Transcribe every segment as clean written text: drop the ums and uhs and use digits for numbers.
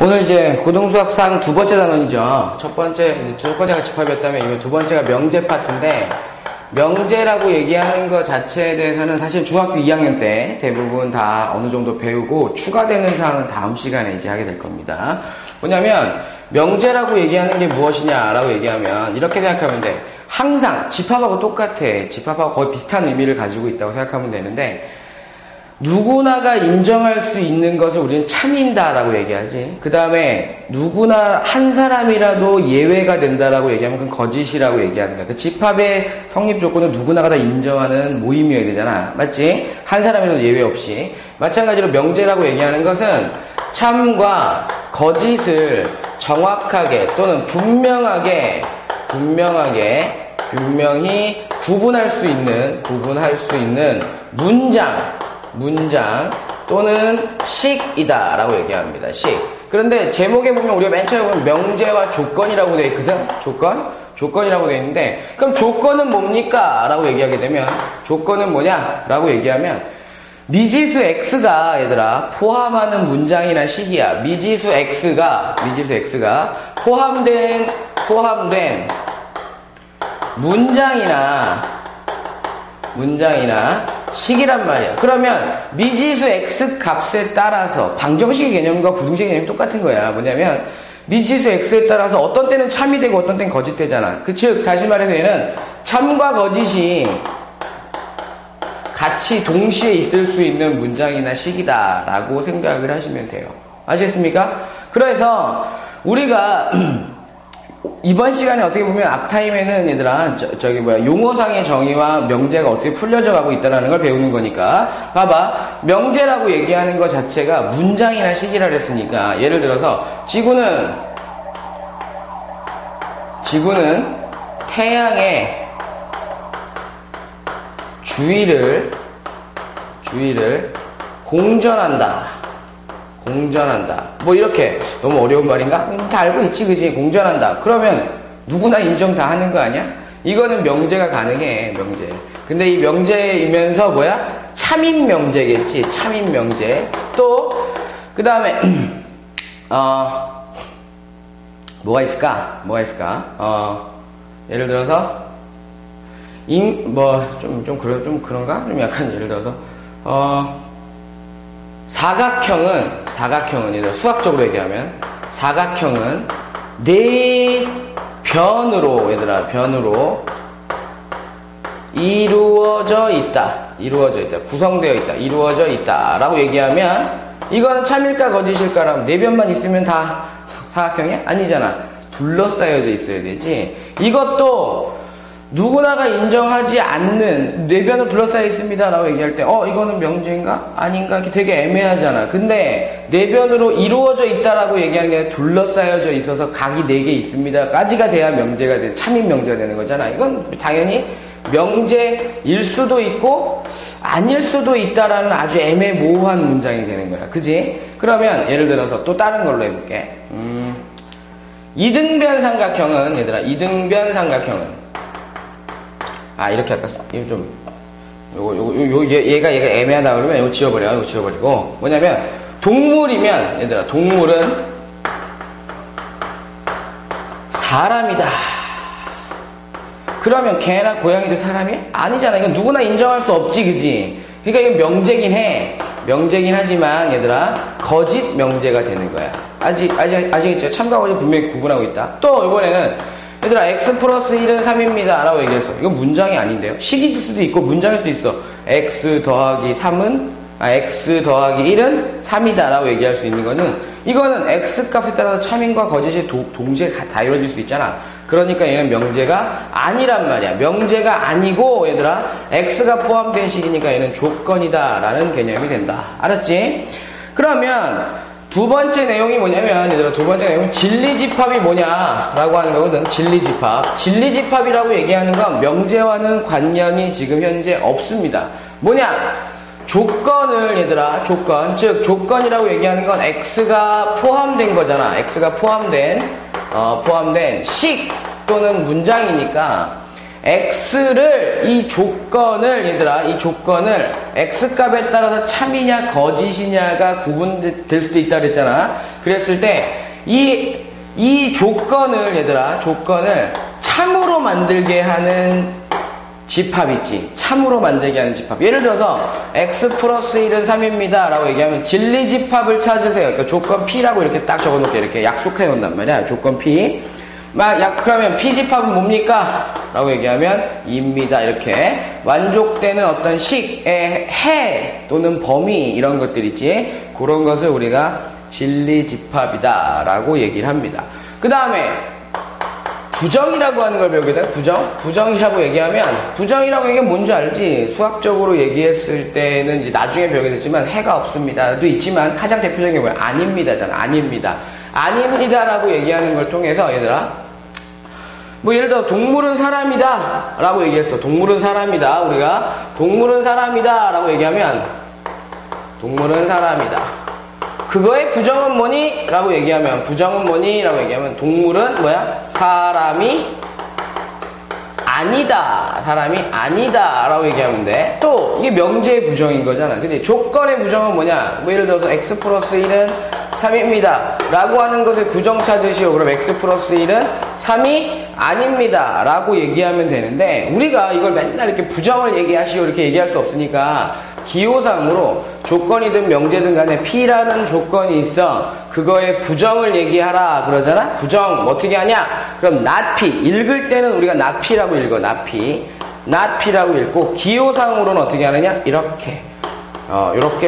오늘 이제 고등수학상 두 번째 단원이죠. 첫 번째가 집합이었다면 이거 두 번째가 명제 파트인데, 명제라고 얘기하는 것 자체에 대해서는 사실 중학교 2학년 때 대부분 다 어느 정도 배우고 추가되는 사항은 다음 시간에 이제 하게 될 겁니다. 뭐냐면 명제라고 얘기하는 게 무엇이냐라고 얘기하면 이렇게 생각하면 돼. 항상 집합하고 똑같아. 집합하고 거의 비슷한 의미를 가지고 있다고 생각하면 되는데, 누구나가 인정할 수 있는 것을 우리는 참인다라고 얘기하지. 그 다음에 누구나 한 사람이라도 예외가 된다라고 얘기하면 그건 거짓이라고 얘기하는 거야. 그 집합의 성립 조건은 누구나가 다 인정하는 모임이어야 되잖아. 맞지? 한 사람이라도 예외 없이. 마찬가지로 명제라고 얘기하는 것은 참과 거짓을 정확하게 또는 분명히 구분할 수 있는 문장 또는 식이다 라고 얘기합니다. 식. 그런데 제목에 보면 우리가 맨 처음에 보면 명제와 조건이라고 되어 있거든. 조건이라고 되어 있는데, 그럼 조건은 뭡니까? 라고 얘기하게 되면 조건은 뭐냐? 라고 얘기하면 미지수 x가 얘들아 포함하는 문장이나 식이야. 미지수 x가 포함된 문장이나 식이란 말이야. 그러면 미지수 x 값에 따라서 방정식의 개념과 부등식의 개념이 똑같은 거야. 뭐냐면 미지수 x에 따라서 어떤 때는 참이 되고 어떤 때는 거짓 되잖아. 즉 다시 말해서 얘는 참과 거짓이 같이 동시에 있을 수 있는 문장이나 식이다 라고 생각을 하시면 돼요. 아시겠습니까? 그래서 우리가 이번 시간에 어떻게 보면 앞타임에는 얘들아 용어상의 정의와 명제가 어떻게 풀려져 가고 있다는 걸 배우는 거니까, 봐봐. 명제라고 얘기하는 것 자체가 문장이나 식이라 그랬으니까, 예를 들어서 지구는 태양의 주위를 공전한다. 뭐 이렇게 너무 어려운 말인가? 다 알고 있지, 그지? 공전한다. 그러면 누구나 인정 다 하는 거 아니야? 이거는 명제가 가능해, 명제. 근데 이 명제이면서 뭐야? 참인 명제겠지, 참인 명제. 또 그 다음에 뭐가 있을까? 예를 들어서 좀 약간 예를 들어서 사각형은 얘들아 수학적으로 얘기하면 사각형은 네 변으로 이루어져 있다 라고 얘기하면 이거는 참일까 거짓일까라면 네 변만 있으면 다 사각형이야? 아니잖아. 둘러싸여져 있어야 되지. 이것도 누구나가 인정하지 않는 네 변으로 둘러싸여 있습니다 라고 얘기할 때 이거는 명제인가? 아닌가? 이렇게 되게 애매하잖아. 근데 네 변으로 이루어져 있다라고 얘기하는 게 아니라 둘러싸여져 있어서 각이 4개 있습니다 까지가 돼야 명제가 돼, 참인 명제가 되는 거잖아. 이건 당연히 명제일 수도 있고 아닐 수도 있다라는 아주 애매모호한 문장이 되는 거야. 그지? 그러면 예를 들어서 또 다른 걸로 해볼게. 이등변 삼각형은 이렇게 할까? 이거 좀, 얘가 애매하다 그러면 이거 지워버리고. 뭐냐면, 동물은 사람이다. 그러면 개나 고양이도 사람이야? 아니잖아. 이건 누구나 인정할 수 없지, 그지? 그러니까 이건 명제긴 하지만, 얘들아, 거짓 명제가 되는 거야. 아시겠죠? 참과 거짓 분명히 구분하고 있다. 또, 이번에는, 얘들아, x 플러스 1은 3입니다. 라고 얘기했어. 이건 문장이 아닌데요? 식일 수도 있고, 문장일 수도 있어. x 더하기 1은 3이다. 라고 얘기할 수 있는 거는, 이거는 x 값에 따라서 참인과 거짓이 동시에 다 이루어질 수 있잖아. 그러니까 얘는 명제가 아니란 말이야. 명제가 아니고, 얘들아, x가 포함된 식이니까 얘는 조건이다. 라는 개념이 된다. 알았지? 그러면, 두 번째 내용이 뭐냐면, 얘들아, 두 번째 내용은 진리집합이 뭐냐라고 하는 거거든. 진리집합이라고 얘기하는 건 명제와는 관련이 지금 현재 없습니다. 뭐냐? 조건을, 즉, 조건이라고 얘기하는 건 x가 포함된 거잖아. x가 포함된 식 또는 문장이니까 x를, 이 조건을, 얘들아, 이 조건을 x값에 따라서 참이냐 거짓이냐가 구분될 수도 있다 그랬잖아. 그랬을 때 이 조건을, 얘들아, 조건을 참으로 만들게 하는 집합 있지. 참으로 만들게 하는 집합. 예를 들어서 x 플러스 1은 3입니다 라고 얘기하면 진리집합을 찾으세요. 그러니까 조건 P라고 이렇게 딱 적어놓게 이렇게 약속해 놓는단 말이야. 조건 P. 그러면 P집합은 뭡니까? 라고 얘기하면 입니다. 이렇게 만족되는 어떤 식의 해 또는 범위 이런 것들 있지. 그런 것을 우리가 진리집합이다 라고 얘기를 합니다. 그 다음에 부정이라고 하는 걸 배우게 돼. 부정이라고 얘기하면, 부정이라고 얘기하면 뭔지 알지? 수학적으로 얘기했을 때는 이제 나중에 배우게 됐지만 해가 없습니다도 있지만 가장 대표적인 게 뭐야? 아닙니다잖아. 아닙니다. 아닙니다라고 얘기하는 걸 통해서 얘들아, 뭐 예를 들어 동물은 사람이다 라고 얘기했어. 동물은 사람이다. 우리가 동물은 사람이다 라고 얘기하면 동물은 사람이다. 그거의 부정은 뭐니? 라고 얘기하면 부정은 뭐니? 라고 얘기하면 동물은 뭐야? 사람이 아니다. 사람이 아니다. 라고 얘기하면 돼. 또 이게 명제의 부정인 거잖아. 그치? 조건의 부정은 뭐냐? 뭐 예를 들어서 x 플러스 1은 3입니다. 라고 하는 것의 부정 찾으시오. 그럼 x 플러스 1은 3이 아닙니다. 라고 얘기하면 되는데 우리가 이걸 맨날 이렇게 부정을 얘기하시오. 이렇게 얘기할 수 없으니까 기호상으로 조건이든 명제든 간에 P라는 조건이 있어. 그거의 부정을 얘기하라 그러잖아. 부정 어떻게 하냐? 그럼 not P. 읽을 때는 우리가 not P라고 읽어. not P. not P라고 읽고 기호상으로는 어떻게 하느냐? 이렇게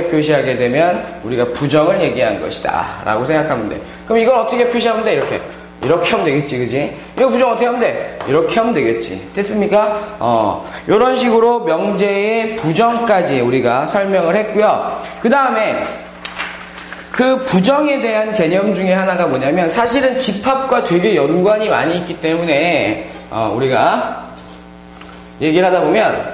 표시하게 되면 우리가 부정을 얘기한 것이다 라고 생각하면 돼. 그럼 이걸 어떻게 표시하면 돼? 이렇게 하면 되겠지, 그지? 이거 부정 어떻게 하면 돼? 이렇게 하면 되겠지. 됐습니까? 요런 식으로 명제의 부정까지 우리가 설명을 했고요. 그 다음에 그 부정에 대한 개념 중에 하나가 뭐냐면 사실은 집합과 되게 연관이 많이 있기 때문에 우리가 얘기를 하다 보면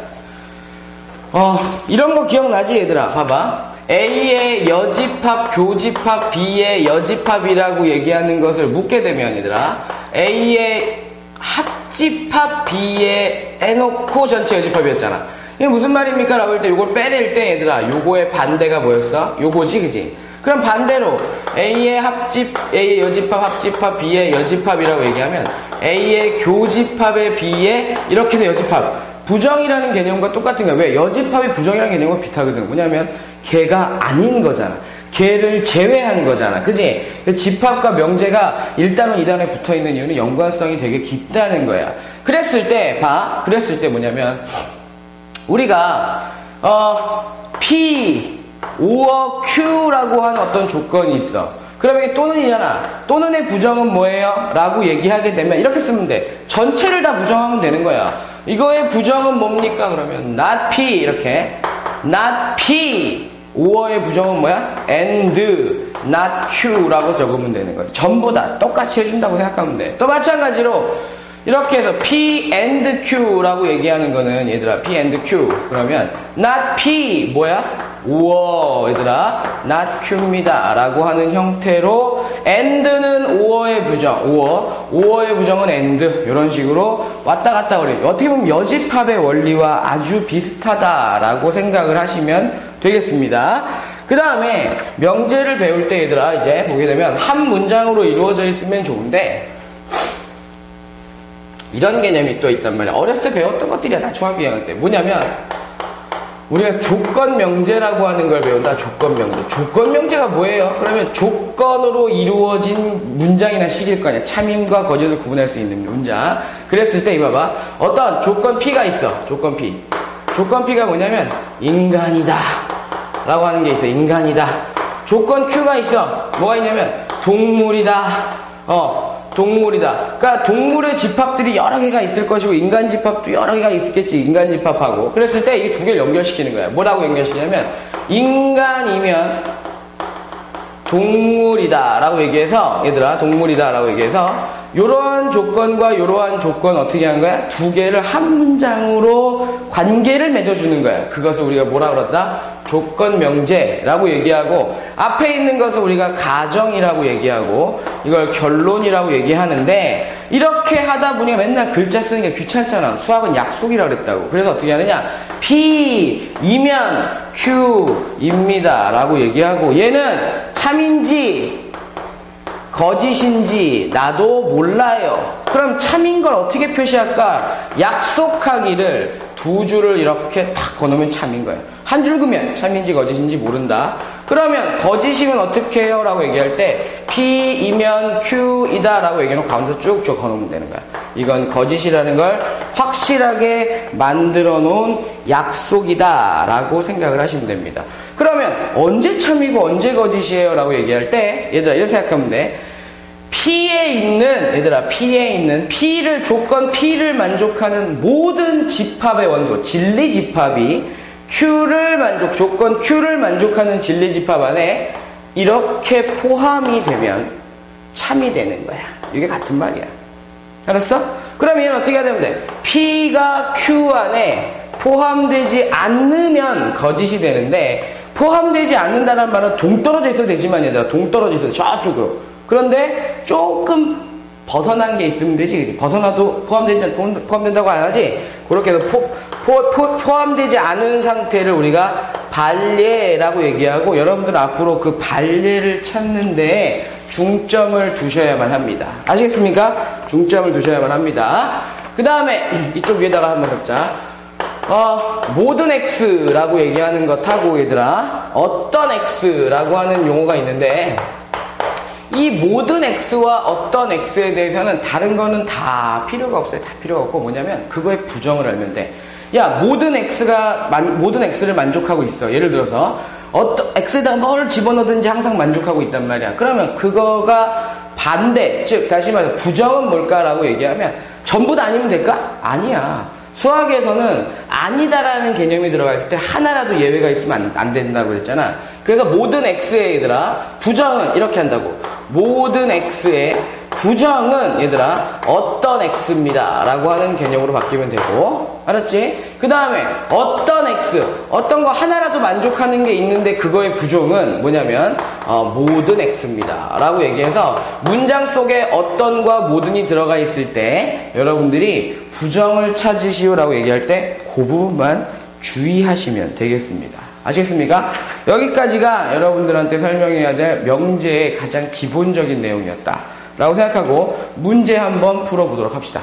이런 거 기억나지, 얘들아? 봐봐. A의 여집합, 교집합, B의 여집합이라고 얘기하는 것을 묻게 되면, 얘들아, A의 합집합, B의 해놓고 전체 여집합이었잖아. 이게 무슨 말입니까? 라고 할 때 요걸 빼낼 때, 얘들아, 요거의 반대가 뭐였어? 요거지, 그지? 그럼 반대로 A의 여집합, 합집합, B의 여집합이라고 얘기하면 A의 교집합의 B의 이렇게 해서 여집합. 부정이라는 개념과 똑같은 거야. 왜? 여집합이 부정이라는 개념과 비슷하거든. 뭐냐면 걔가 아닌 거잖아. 걔를 제외한 거잖아. 그지? 집합과 명제가 1단원, 2단원에 붙어있는 이유는 연관성이 되게 깊다는 거야. 그랬을 때 뭐냐면 우리가 P, 오어 Q라고 하는 어떤 조건이 있어. 그러면 이게 또는이잖아. 또는의 부정은 뭐예요? 라고 얘기하게 되면 이렇게 쓰면 돼. 전체를 다 부정하면 되는 거야. 이거의 부정은 뭡니까? 그러면 not P 이렇게 not P. 오어의 부정은 뭐야? and not Q라고 적으면 되는 거지. 전부 다 똑같이 해준다고 생각하면 돼. 또 마찬가지로 이렇게 해서 P and Q라고 얘기하는 거는 얘들아 P and Q 그러면 not P 뭐야? 오어 얘들아 not Q입니다 라고 하는 형태로 and는 오어의 부정 오어의 부정은 and 이런 식으로 왔다 갔다 그래. 어떻게 보면 여집합의 원리와 아주 비슷하다라고 생각을 하시면 되겠습니다. 그 다음에 명제를 배울 때 얘들아 이제 보게 되면 한 문장으로 이루어져 있으면 좋은데 이런 개념이 또 있단 말이야. 어렸을 때 배웠던 것들이야. 다 중학교 2학년 때. 뭐냐면 우리가 조건명제라고 하는 걸 배운다. 조건명제. 조건명제가 뭐예요? 그러면 조건으로 이루어진 문장이나 식일 거 아니야. 참임과 거짓을 구분할 수 있는 문장. 그랬을 때 이거 봐봐. 어떤 조건 P가 있어. 조건 P. 조건 P가 뭐냐면 인간이다 라고 하는 게 있어. 인간이다. 조건 Q가 있어. 뭐가 있냐면 동물이다. 동물이다. 그러니까 동물의 집합들이 여러 개가 있을 것이고 인간 집합도 여러 개가 있겠지. 인간 집합하고. 그랬을 때 이 두 개를 연결시키는 거야. 뭐라고 연결시키냐면 인간이면 동물이다 라고 얘기해서 얘들아 동물이다 라고 얘기해서 요러한 조건과 요러한 조건 어떻게 하는 거야? 두 개를 한 문장으로 관계를 맺어주는 거야. 그것을 우리가 뭐라 그랬다? 조건명제라고 얘기하고 앞에 있는 것을 우리가 가정이라고 얘기하고 이걸 결론이라고 얘기하는데, 이렇게 하다 보니 맨날 글자 쓰는 게 귀찮잖아. 수학은 약속이라고 그랬다고. 그래서 어떻게 하느냐? P이면 Q입니다 라고 얘기하고, 얘는 참인지 거짓인지 나도 몰라요. 그럼 참인 걸 어떻게 표시할까? 약속하기를 두 줄을 이렇게 딱 거놓으면 참인 거예요. 한 줄 그면 참인지 거짓인지 모른다. 그러면 거짓이면 어떻게 해요? 라고 얘기할 때 P이면 Q이다 라고 얘기해놓고 가운데 쭉쭉 거놓으면 되는 거야. 이건 거짓이라는 걸 확실하게 만들어 놓은 약속이다 라고 생각을 하시면 됩니다. 그러면 언제 참이고 언제 거짓이에요? 라고 얘기할 때 얘들아 이렇게 생각하면 돼. P에 있는 P를 조건 P를 만족하는 모든 집합의 원소 진리 집합이 조건 Q를 만족하는 진리 집합 안에 이렇게 포함이 되면 참이 되는 거야. 이게 같은 말이야. 알았어? 그럼 얘는 어떻게 해야 되면 돼? P가 Q 안에 포함되지 않으면 거짓이 되는데, 포함되지 않는다는 말은 동떨어져 있어도 되지만 얘들아, 동떨어져 있어도 저쪽으로. 그런데 조금 벗어난 게 있으면 되지, 그치? 벗어나도 포함된다고 안 하지? 그렇게 해서 포함되지 않은 상태를 우리가 발예라고 얘기하고, 여러분들은 앞으로 그 발예를 찾는데 중점을 두셔야만 합니다. 아시겠습니까? 중점을 두셔야만 합니다. 그 다음에 이쪽 위에다가 한번 적자. 모든 X라고 얘기하는 것하고 얘들아, 어떤 X라고 하는 용어가 있는데, 이 모든 X와 어떤 X에 대해서는 다른 거는 다 필요가 없어요. 다 필요가 없고, 뭐냐면 그거의 부정을 알면 돼. 야, 모든 X를 만족하고 있어. 예를 들어서 어떤 X에다가 뭘 집어넣든지 항상 만족하고 있단 말이야. 그러면 그거가 반대, 즉 다시 말해서 부정은 뭘까라고 얘기하면 전부 다 아니면 될까? 아니야. 수학에서는 아니다라는 개념이 들어가 있을 때 하나라도 예외가 있으면 안 된다고 그랬잖아. 그래서 모든 X의 얘들아 부정은 이렇게 한다고. 모든 X의 부정은 얘들아 어떤 X입니다 라고 하는 개념으로 바뀌면 되고, 알았지? 그 다음에 어떤 X, 어떤 거 하나라도 만족하는 게 있는데 그거의 부정은 뭐냐면 모든 X입니다 라고 얘기해서, 문장 속에 어떤과 모든이 들어가 있을 때 여러분들이 부정을 찾으시오 라고 얘기할 때 그 부분만 주의하시면 되겠습니다. 아시겠습니까? 여기까지가 여러분들한테 설명해야 될 명제의 가장 기본적인 내용이었다 라고 생각하고 문제 한번 풀어보도록 합시다.